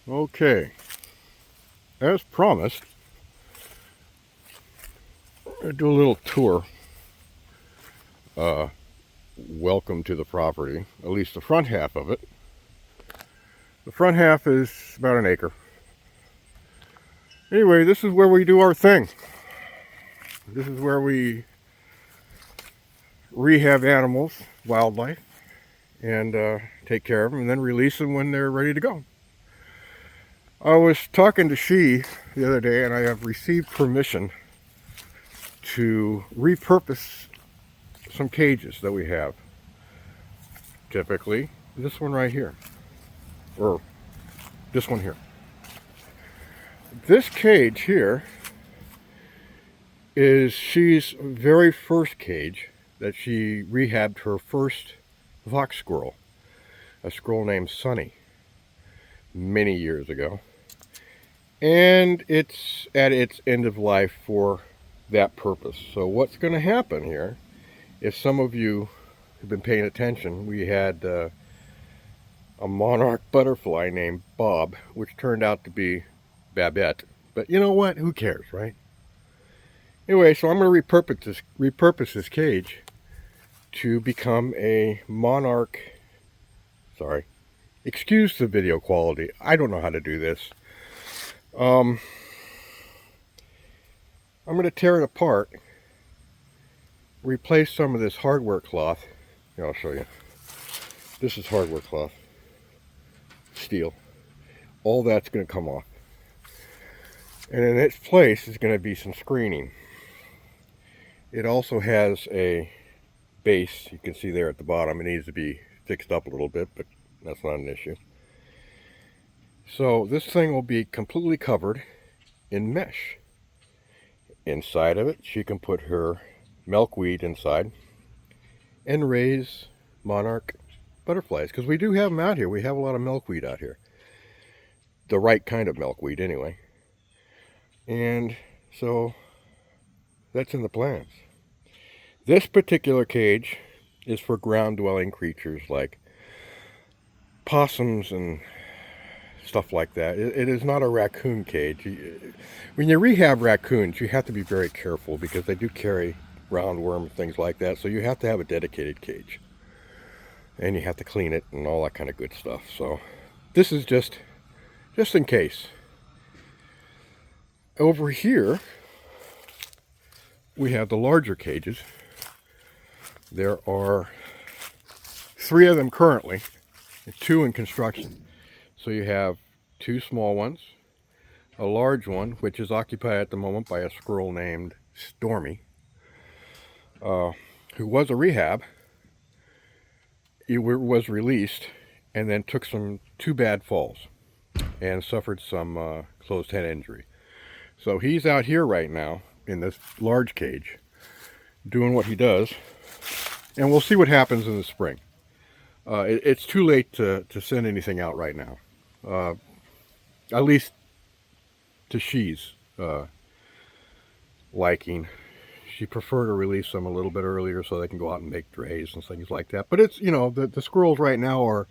Okay, as promised, I'll do a little tour. Welcome to the property, at least the front half of it. The front half is about an acre. Anyway, this is where we do our thing. This is where we rehab animals, wildlife, and take care of them and then release them when they're ready to go. I was talking to She the other day, and I have received permission to repurpose some cages that we have. Typically, this one right here, or this one here. This cage here is She's very first cage that she rehabbed her first fox squirrel, a squirrel named Sunny, many years ago. And it's at its end of life for that purpose. So what's going to happen here, if some of you have been paying attention, we had a monarch butterfly named Bob, which turned out to be Babette. But you know what? Who cares, right? Anyway, so I'm going to repurpose this cage to become a monarch. Sorry. Excuse the video quality. I don't know how to do this. I'm going to tear it apart, replace some of this hardware cloth. Here, I'll show you. This is hardware cloth, steel. All that's going to come off. And in its place is going to be some screening. It also has a base, you can see there at the bottom. It needs to be fixed up a little bit, but that's not an issue. So this thing will be completely covered in mesh. Inside of it, she can put her milkweed inside and raise monarch butterflies, because we do have them out here. We have a lot of milkweed out here. The right kind of milkweed anyway. And so that's in the plans. This particular cage is for ground-dwelling creatures like possums and stuff like that. It is not a raccoon cage. When you rehab raccoons, you have to be very careful because they do carry roundworm and things like that. So you have to have a dedicated cage. And you have to clean it and all that kind of good stuff. So this is just in case. Over here, we have the larger cages. There are 3 of them currently, and 2 in construction. So you have 2 small ones, a large one, which is occupied at the moment by a squirrel named Stormy, who was a rehab. He was released and then took 2 bad falls and suffered some closed head injury. So he's out here right now in this large cage doing what he does, and we'll see what happens in the spring. It's too late to send anything out right now. At least to She's liking. She preferred to release them a little bit earlier so they can go out and make drays and things like that. But it's, you know, the squirrels right now are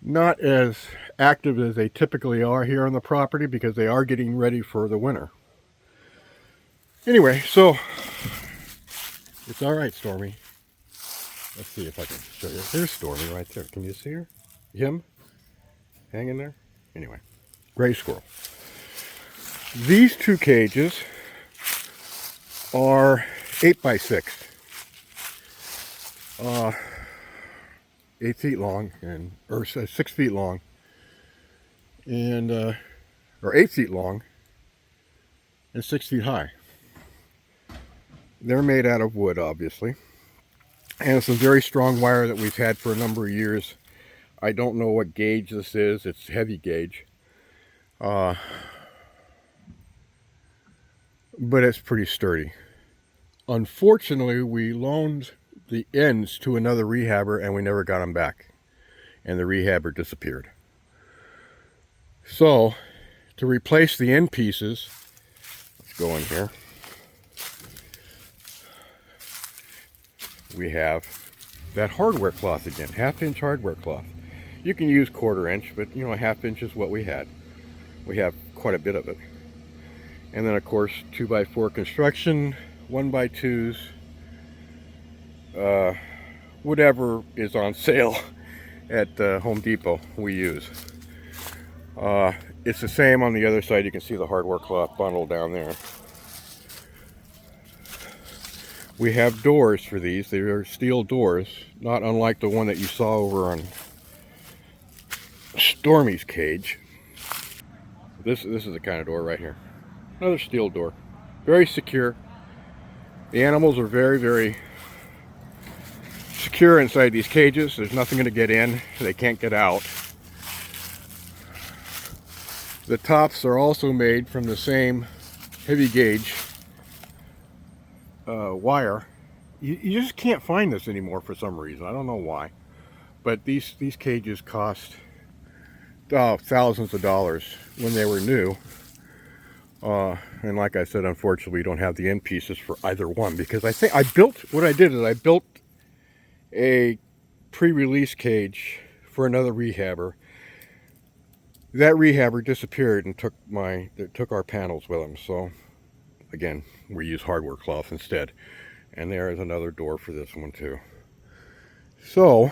not as active as they typically are here on the property because they are getting ready for the winter. Anyway, so it's all right, Stormy. Let's see if I can show you. There's Stormy right there. Can you see her? Him? Hanging there? Anyway, gray squirrel. These 2 cages are 8 by 6. 8 feet long, or 6 feet long, and or 8 feet long and 6 feet high. They're made out of wood, obviously, and some very strong wire that we've had for a number of years. I don't know what gauge this is. It's heavy gauge, but it's pretty sturdy. Unfortunately, we loaned the ends to another rehabber and we never got them back, and the rehabber disappeared. So to replace the end pieces, let's go in here. We have that hardware cloth again, 1/2 inch hardware cloth. You can use 1/4 inch, but you know, a 1/2 inch is what we had. We have quite a bit of it. And then of course 2x4 construction, 1x2s, whatever is on sale at Home Depot we use. It's the same on the other side. You can see the hardware cloth bundle down there. We have doors for these. They are steel doors, not unlike the one that you saw over on Stormy's cage. This is the kind of door right here. Another steel door. Very secure. The animals are very, very secure inside these cages. There's nothing going to get in. They can't get out. The tops are also made from the same heavy gauge wire. You just can't find this anymore for some reason. I don't know why. But these cages cost thousands of dollars when they were new. And like I said, unfortunately, we don't have the end pieces for either one, because I think I built a pre-release cage for another rehabber. That rehabber disappeared and took our panels with them. So again, we use hardware cloth instead. And there is another door for this one too. So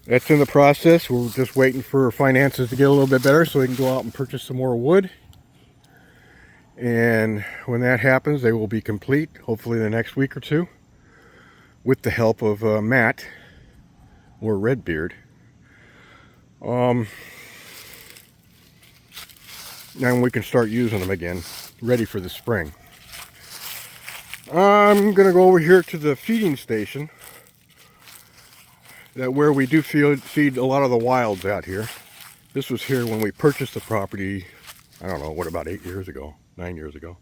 that's in the process. We're just waiting for finances to get a little bit better so we can go out and purchase some more wood. And when that happens, they will be complete, hopefully the next week or two, with the help of Matt, or Redbeard. And we can start using them again, ready for the spring. I'm going to go over here to the feeding station, where we do feed a lot of the wilds out here. This was here when we purchased the property, I don't know, what, about 8 years ago, 9 years ago.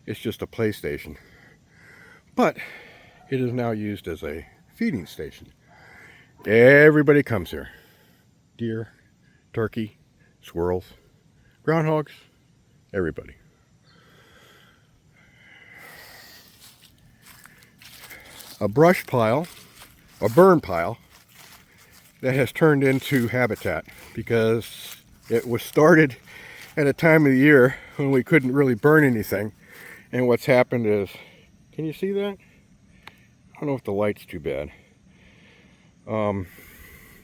It's just a play station. But it is now used as a feeding station. Everybody comes here. Deer, turkey, squirrels, groundhogs, everybody. A brush pile, a burn pile, that has turned into habitat, because it was started at a time of the year when we couldn't really burn anything. And what's happened is, can you see that? I don't know if the light's too bad.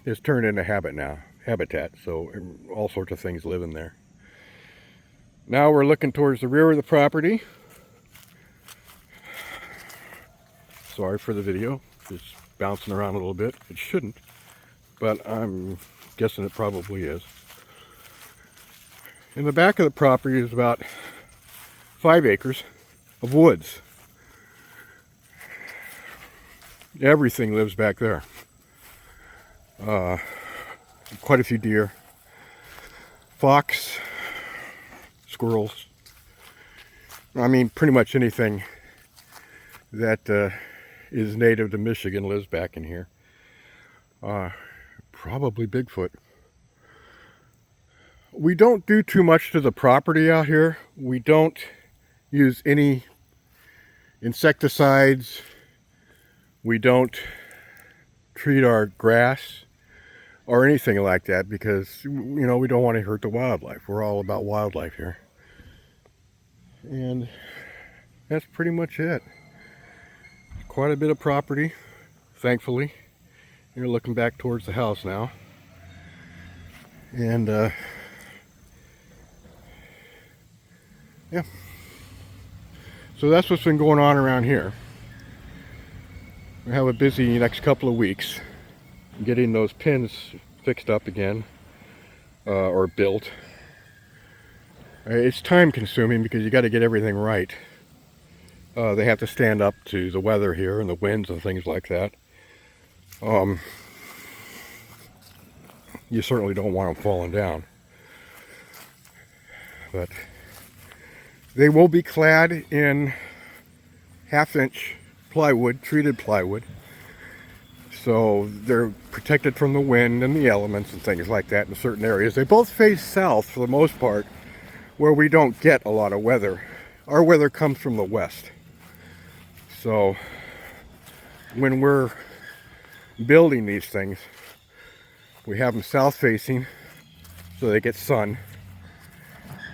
It's turned into habitat, so all sorts of things live in there. Now we're looking towards the rear of the property. Sorry for the video, it's bouncing around a little bit. It shouldn't, but I'm guessing it probably is. In the back of the property is about 5 acres of woods. Everything lives back there. Quite a few deer, fox, squirrels. I mean, pretty much anything that is native to Michigan lives back in here. Probably Bigfoot. We don't do too much to the property out here. We don't use any insecticides. We don't treat our grass or anything like that, because, you know, we don't want to hurt the wildlife. We're all about wildlife here. And that's pretty much it. Quite a bit of property, thankfully. You're looking back towards the house now. And yeah. So that's what's been going on around here. We have a busy next couple of weeks getting those pins fixed up again, or built. It's time consuming because you got to get everything right. They have to stand up to the weather here and the winds and things like that. You certainly don't want them falling down. But they will be clad in 1/2 inch plywood, treated plywood. So they're protected from the wind and the elements and things like that in certain areas. They both face south for the most part, where we don't get a lot of weather. Our weather comes from the west. So when we're building these things, We have them south facing so they get sun.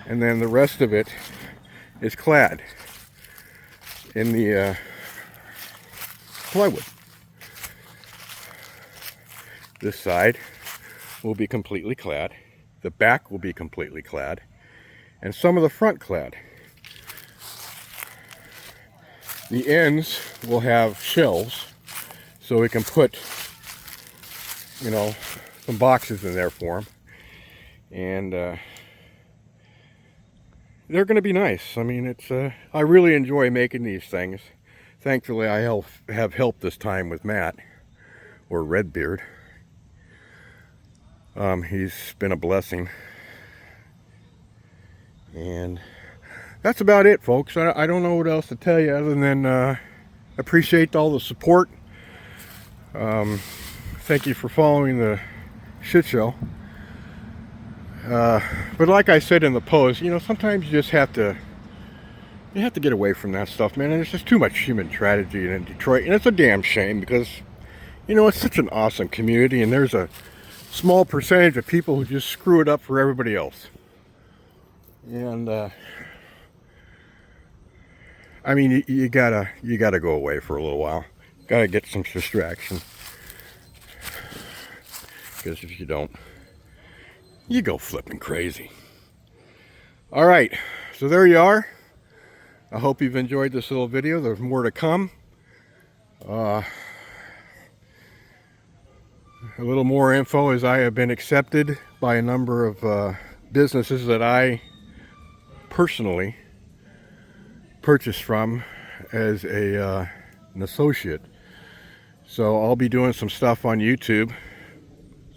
And then the rest of it is clad in the plywood. This side will be completely clad. The back will be completely clad. And some of the front clad. The ends will have shelves so we can put, you know, some boxes in there for them. And they're going to be nice. I mean, it's I really enjoy making these things. Thankfully, I have help this time with Matt, or Redbeard. He's been a blessing. And that's about it, folks. I don't know what else to tell you other than appreciate all the support. Thank you for following the shit show. But like I said in the post, you know, sometimes you just have to get away from that stuff, man. And there's just too much human tragedy in Detroit, and it's a damn shame because, you know, it's such an awesome community, and there's a small percentage of people who just screw it up for everybody else. And I mean, you gotta go away for a little while. Gotta get some distraction, because if you don't, you go flipping crazy. All right, so there you are. I hope you've enjoyed this little video. There's more to come. A little more info, as I have been accepted by a number of businesses that I personally purchased from as an associate. So I'll be doing some stuff on YouTube.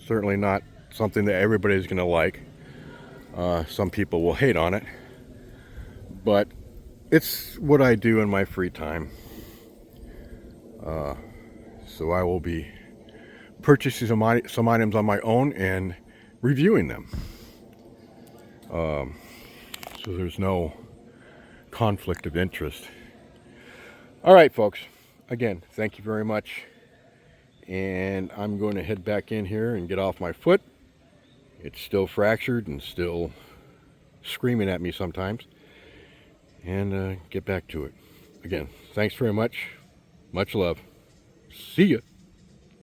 Certainly not something that everybody's going to like. Some people will hate on it, but it's what I do in my free time. So I will be purchasing some items on my own and reviewing them. So there's no conflict of interest. All right, folks. Again, thank you very much. And I'm going to head back in here and get off my foot. It's still fractured and still screaming at me sometimes. And get back to it. Again, thanks very much. Much love. See ya.